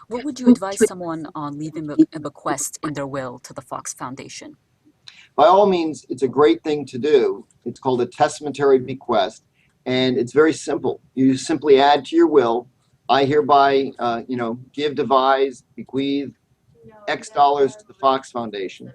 What would you advise someone on leaving a bequest in their will to the Fox Foundation? By all means, it's a great thing to do. It's called a testamentary bequest, and it's very simple. You simply add to your will, I hereby, give, devise, bequeath X dollars to the Fox Foundation.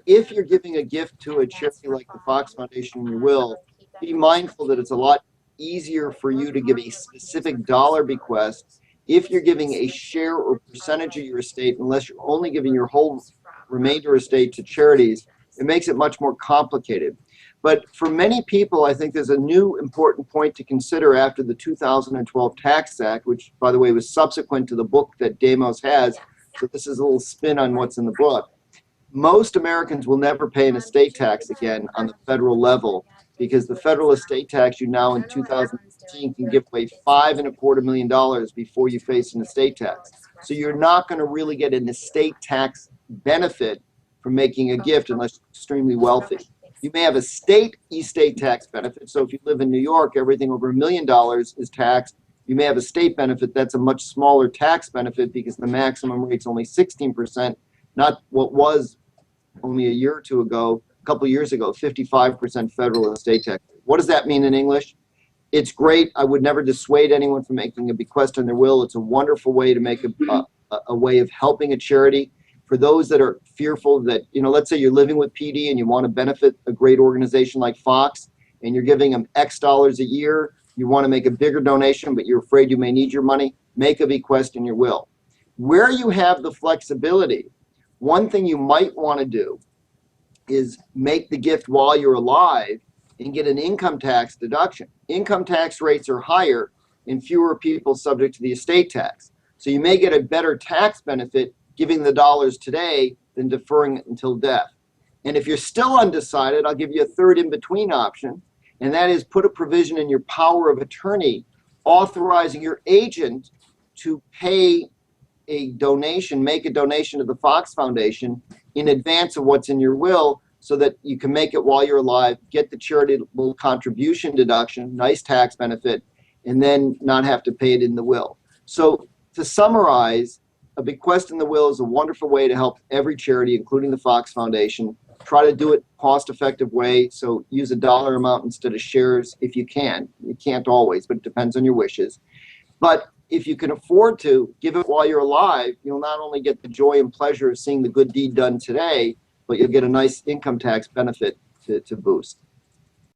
If you're giving a gift to a charity like the Fox Foundation in your will, be mindful that it's a lot easier for you to give a specific dollar bequest if you're giving a share or percentage of your estate, unless you're only giving your whole remainder estate to charities. It makes it much more complicated. But for many people, I think there's a new important point to consider after the 2012 Tax Act, which, by the way, was subsequent to the book that Demos has. So this is a little spin on what's in the book. Most Americans will never pay an estate tax again on the federal level, because the federal estate tax, you now in 2015 can give away $5.25 million before you face an estate tax. So you're not going to really get an estate tax benefit from making a gift unless you're extremely wealthy. You may have a state estate tax benefit. So if you live in New York, everything over $1 million is taxed. You may have a state benefit. That's a much smaller tax benefit because the maximum rate's only 16%, not what was only a year or two ago, a couple of years ago, 55% federal estate tax. What does that mean in English? It's great. I would never dissuade anyone from making a bequest on their will. It's a wonderful way to make a way of helping a charity. For those that are fearful that, let's say you're living with PD and you want to benefit a great organization like Fox, and you're giving them X dollars a year, you want to make a bigger donation, but you're afraid you may need your money, make a bequest in your will. Where you have the flexibility, one thing you might want to do is make the gift while you're alive and get an income tax deduction. Income tax rates are higher and fewer people subject to the estate tax. So you may get a better tax benefit giving the dollars today than deferring it until death. And if you're still undecided, I'll give you a third in-between option, and that is put a provision in your power of attorney authorizing your agent to pay a donation, make a donation to the Fox Foundation in advance of what's in your will, so that you can make it while you're alive, get the charitable contribution deduction, nice tax benefit, and then not have to pay it in the will. So to summarize, a bequest in the will is a wonderful way to help every charity, including the Fox Foundation. Try to do it cost-effective way, so use a dollar amount instead of shares if you can. You can't always, but it depends on your wishes. But if you can afford to, give it while you're alive. You'll not only get the joy and pleasure of seeing the good deed done today, but you'll get a nice income tax benefit to boost.